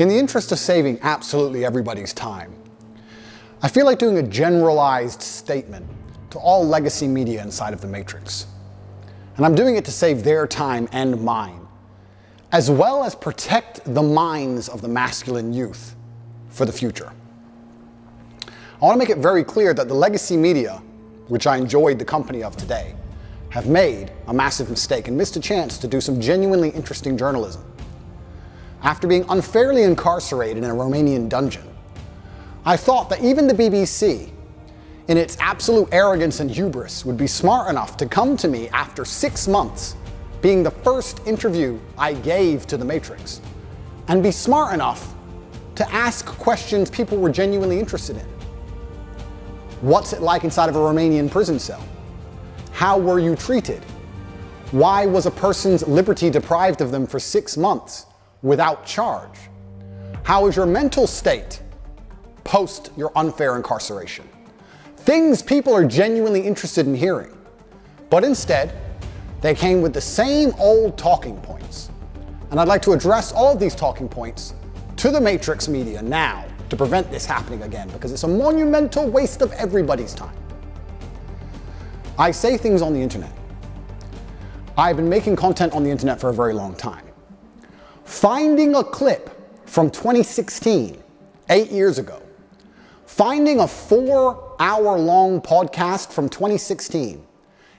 In the interest of saving absolutely everybody's time, I feel like doing a generalized statement to all legacy media inside of the Matrix. And I'm doing it to save their time and mine, as well as protect the minds of the masculine youth for the future. I want to make it very clear that the legacy media, which I enjoyed the company of today, have made a massive mistake and missed a chance to do some genuinely interesting journalism. After being unfairly incarcerated in a Romanian dungeon, I thought that even the BBC, in its absolute arrogance and hubris, would be smart enough to come to me after 6 months, being the first interview I gave to the Matrix, and be smart enough to ask questions people were genuinely interested in. What's it like inside of a Romanian prison cell? How were you treated? Why was a person's liberty deprived of them for 6 months without charge? How is your mental state post your unfair incarceration? Things people are genuinely interested in hearing. But instead, they came with the same old talking points. And I'd like to address all of these talking points to the Matrix media now to prevent this happening again, because it's a monumental waste of everybody's time. I say things on the internet. I've been making content on the internet for a very long time. Finding a clip from 2016, 8 years ago, finding a 4-hour-long podcast from 2016,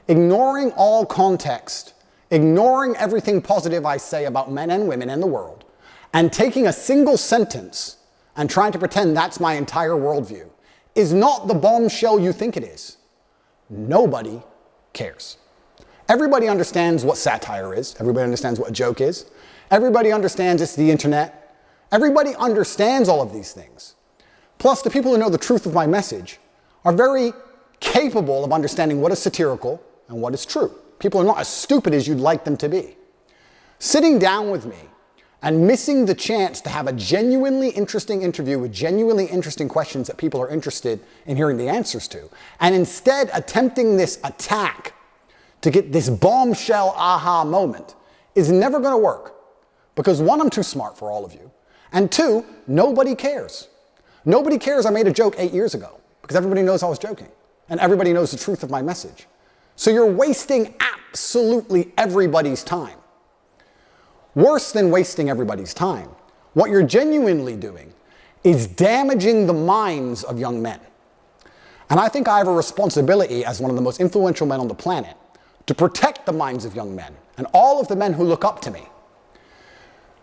ignoring all context, ignoring everything positive I say about men and women and the world, and taking a single sentence and trying to pretend that's my entire worldview is not the bombshell you think it is. Nobody cares. Everybody understands what satire is. Everybody understands what a joke is. Everybody understands it's the internet. Everybody understands all of these things. Plus, the people who know the truth of my message are very capable of understanding what is satirical and what is true. People are not as stupid as you'd like them to be. Sitting down with me and missing the chance to have a genuinely interesting interview with genuinely interesting questions that people are interested in hearing the answers to, and instead attempting this attack to get this bombshell aha moment is never going to work. Because one, I'm too smart for all of you. And two, nobody cares. Nobody cares I made a joke 8 years ago, because everybody knows I was joking. And everybody knows the truth of my message. So you're wasting absolutely everybody's time. Worse than wasting everybody's time, what you're genuinely doing is damaging the minds of young men. And I think I have a responsibility as one of the most influential men on the planet to protect the minds of young men and all of the men who look up to me.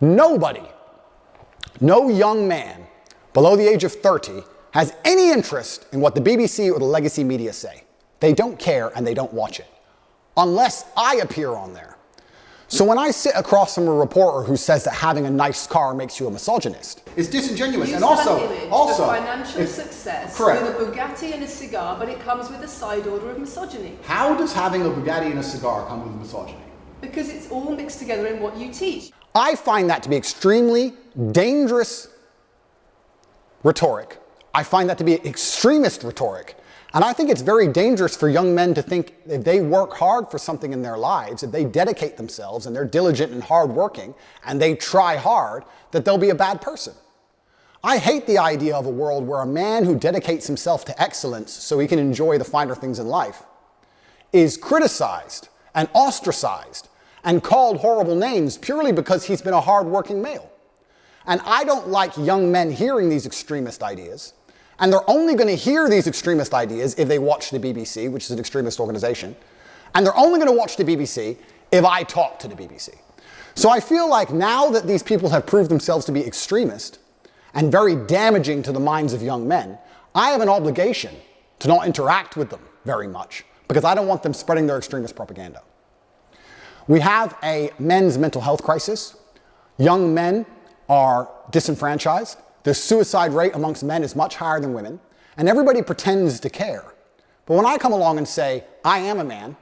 Nobody, no young man below the age of 30 has any interest in what the BBC or the legacy media say. They don't care and they don't watch it, unless I appear on there. So when I sit across from a reporter who says that having a nice car makes you a misogynist, it's disingenuous. And also financial success correct. With a Bugatti and a cigar, but it comes with a side order of misogyny. How does having a Bugatti and a cigar come with misogyny? Because it's all mixed together in what you teach. I find that to be extremely dangerous rhetoric. I find that to be extremist rhetoric. And I think it's very dangerous for young men to think if they work hard for something in their lives, if they dedicate themselves and they're diligent and hardworking and they try hard, that they'll be a bad person. I hate the idea of a world where a man who dedicates himself to excellence so he can enjoy the finer things in life is criticized and ostracized and called horrible names purely because he's been a hardworking male. And I don't like young men hearing these extremist ideas. And they're only going to hear these extremist ideas if they watch the BBC, which is an extremist organization. And they're only going to watch the BBC if I talk to the BBC. So I feel like now that these people have proved themselves to be extremist and very damaging to the minds of young men, I have an obligation to not interact with them very much, because I don't want them spreading their extremist propaganda. We have a men's mental health crisis. Young men are disenfranchised. The suicide rate amongst men is much higher than women, and everybody pretends to care. But when I come along and say, I am a man,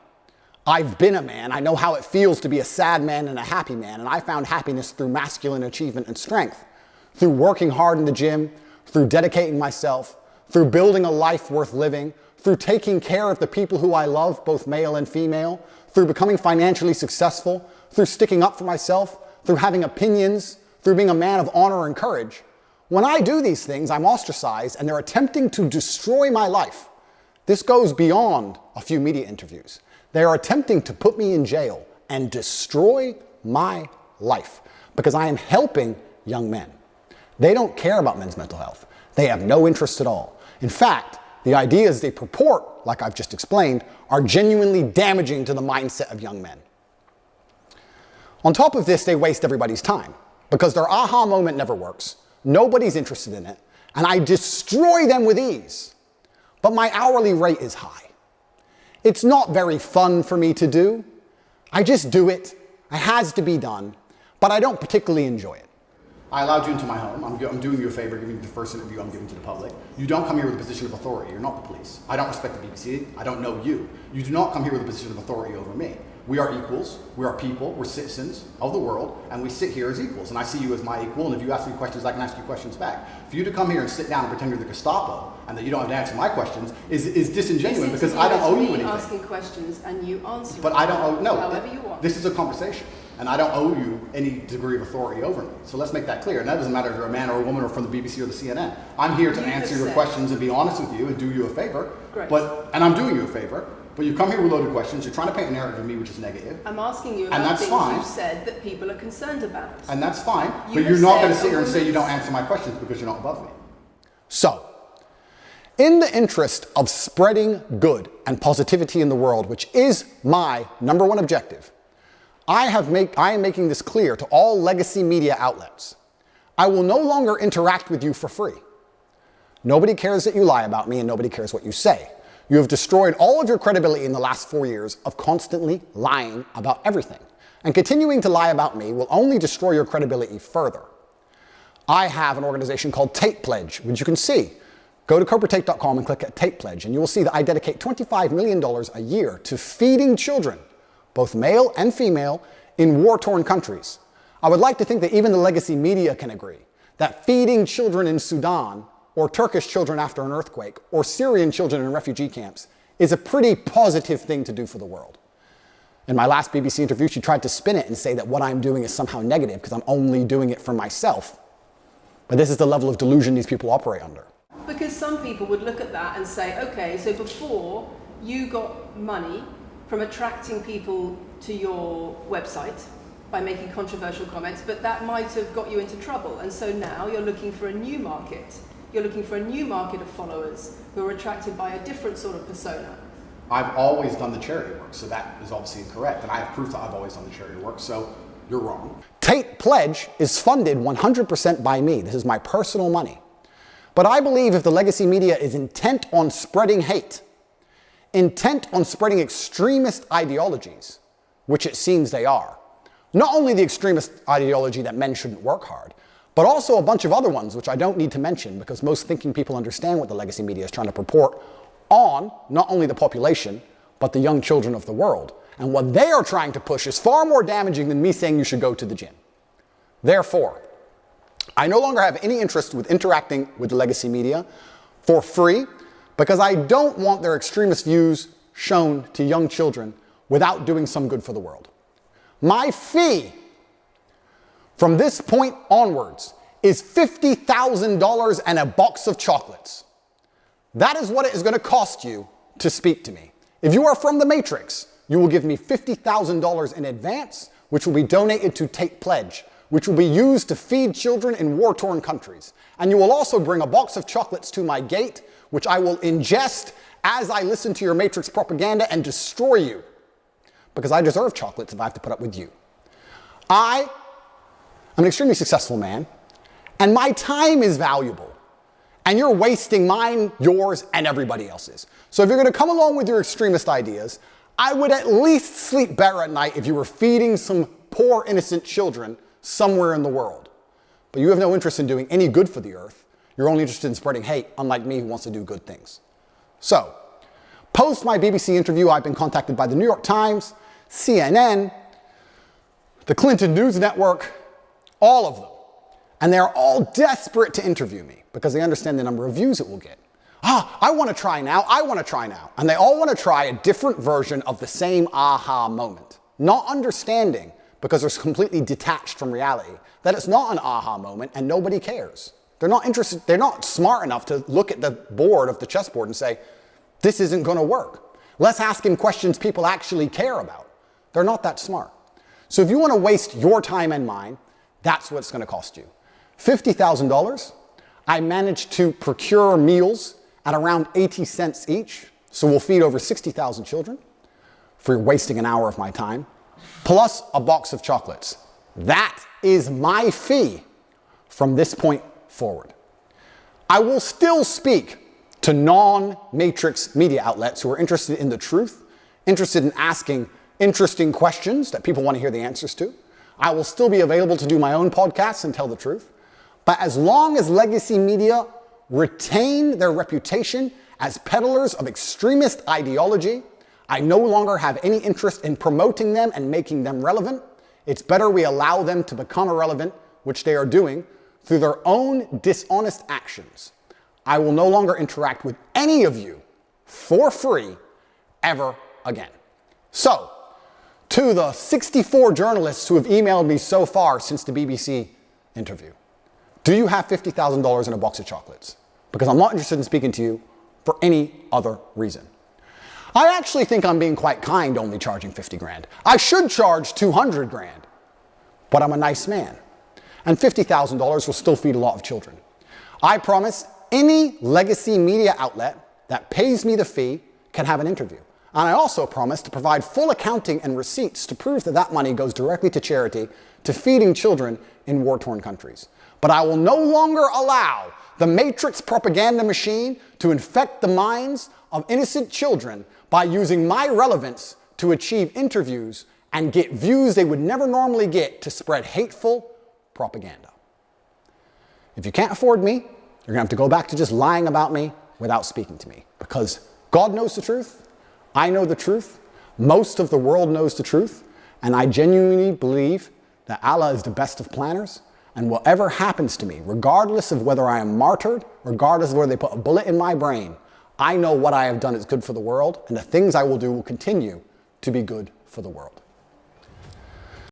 I've been a man, I know how it feels to be a sad man and a happy man, and I found happiness through masculine achievement and strength, through working hard in the gym, through dedicating myself, through building a life worth living, through taking care of the people who I love, both male and female, through becoming financially successful, through sticking up for myself, through having opinions, through being a man of honor and courage, when I do these things, I'm ostracized and they're attempting to destroy my life. This goes beyond a few media interviews. They are attempting to put me in jail and destroy my life because I am helping young men. They don't care about men's mental health. They have no interest at all. In fact, the ideas they purport, like I've just explained, are genuinely damaging to the mindset of young men. On top of this, they waste everybody's time because their aha moment never works. Nobody's interested in it, and I destroy them with ease. But my hourly rate is high. It's not very fun for me to do. I just do it. It has to be done, but I don't particularly enjoy it. I allowed you into my home. I'm doing you a favor, giving you the first interview I'm giving to the public. You don't come here with a position of authority. You're not the police. I don't respect the BBC. I don't know you. You do not come here with a position of authority over me. We are equals. We are people. We're citizens of the world, and we sit here as equals. And I see you as my equal, and if you ask me questions, I can ask you questions back. For you to come here and sit down and pretend you're the Gestapo and that you don't have to answer my questions is disingenuous because I don't owe you anything. Asking questions and you answer. But I don't owe, no. However you want. This is a conversation. And I don't owe you any degree of authority over me. So let's make that clear. And that doesn't matter if you're a man or a woman or from the BBC or the CNN. I'm here to answer your questions and be honest with you and do you a favor. Great. And I'm doing you a favor. But you come here with loaded questions. You're trying to paint a narrative of me which is negative. I'm asking you about things you've said that people are concerned about. And that's fine. But you're not going to sit here and say you don't answer my questions because you're not above me. So, in the interest of spreading good and positivity in the world, which is my number one objective, I am making this clear to all legacy media outlets. I will no longer interact with you for free. Nobody cares that you lie about me and nobody cares what you say. You have destroyed all of your credibility in the last 4 years of constantly lying about everything. And continuing to lie about me will only destroy your credibility further. I have an organization called Tate Pledge, which you can see. Go to CobraTate.com and click at Tate Pledge, and you will see that I dedicate $25 million a year to feeding children, both male and female, in war-torn countries. I would like to think that even the legacy media can agree that feeding children in Sudan, or Turkish children after an earthquake, or Syrian children in refugee camps is a pretty positive thing to do for the world. In my last BBC interview, she tried to spin it and say that what I'm doing is somehow negative because I'm only doing it for myself. But this is the level of delusion these people operate under. Because some people would look at that and say, okay, so before you got money from attracting people to your website by making controversial comments, but that might have got you into trouble. And so now you're looking for a new market. You're looking for a new market of followers who are attracted by a different sort of persona. I've always done the charity work, so that is obviously incorrect. And I have proof that I've always done the charity work, so you're wrong. Tate Pledge is funded 100% by me. This is my personal money. But I believe if the legacy media is intent on spreading hate, intent on spreading extremist ideologies, which it seems they are, not only the extremist ideology that men shouldn't work hard, but also a bunch of other ones, which I don't need to mention because most thinking people understand what the legacy media is trying to purport on not only the population, but the young children of the world. And what they are trying to push is far more damaging than me saying you should go to the gym. Therefore, I no longer have any interest with interacting with the legacy media for free because I don't want their extremist views shown to young children without doing some good for the world. My fee from this point onwards is $50,000 and a box of chocolates. That is what it is going to cost you to speak to me. If you are from the Matrix, you will give me $50,000 in advance, which will be donated to Tate Pledge, which will be used to feed children in war-torn countries. And you will also bring a box of chocolates to my gate, which I will ingest as I listen to your Matrix propaganda and destroy you. Because I deserve chocolates if I have to put up with you. I'm an extremely successful man, and my time is valuable. And you're wasting mine, yours, and everybody else's. So if you're going to come along with your extremist ideas, I would at least sleep better at night if you were feeding some poor innocent children somewhere in the world. But you have no interest in doing any good for the earth. You're only interested in spreading hate, unlike me who wants to do good things. So, post my BBC interview, I've been contacted by the New York Times, CNN, the Clinton News Network, all of them. And they're all desperate to interview me because they understand the number of views it will get. I want to try now, I want to try now. And they all want to try a different version of the same aha moment, not understanding because they're completely detached from reality, that it's not an aha moment and nobody cares. They're not interested, they're not smart enough to look at the board of the chessboard and say, this isn't going to work. Let's ask him questions people actually care about. They're not that smart. So if you want to waste your time and mine, that's what it's going to cost you. $50,000, I managed to procure meals at around 80 cents each, so we'll feed over 60,000 children for wasting an hour of my time, plus a box of chocolates. That is my fee from this point forward. I will still speak to non-matrix media outlets who are interested in the truth, interested in asking interesting questions that people want to hear the answers to. I will still be available to do my own podcasts and tell the truth. But as long as legacy media retain their reputation as peddlers of extremist ideology, I no longer have any interest in promoting them and making them relevant. It's better we allow them to become irrelevant, which they are doing, through their own dishonest actions. I will no longer interact with any of you for free ever again. So, to the 64 journalists who have emailed me so far since the BBC interview, do you have $50,000 in a box of chocolates? Because I'm not interested in speaking to you for any other reason. I actually think I'm being quite kind only charging 50 grand. I should charge 200 grand, but I'm a nice man. And $50,000 will still feed a lot of children. I promise any legacy media outlet that pays me the fee can have an interview. And I also promise to provide full accounting and receipts to prove that that money goes directly to charity, to feeding children in war-torn countries. But I will no longer allow the matrix propaganda machine to infect the minds of innocent children by using my relevance to achieve interviews and get views they would never normally get to spread hateful propaganda. If you can't afford me, you're going to have to go back to just lying about me without speaking to me. Because God knows the truth, I know the truth, most of the world knows the truth, and I genuinely believe that Allah is the best of planners, and whatever happens to me, regardless of whether I am martyred, regardless of whether they put a bullet in my brain, I know what I have done is good for the world, and the things I will do will continue to be good for the world.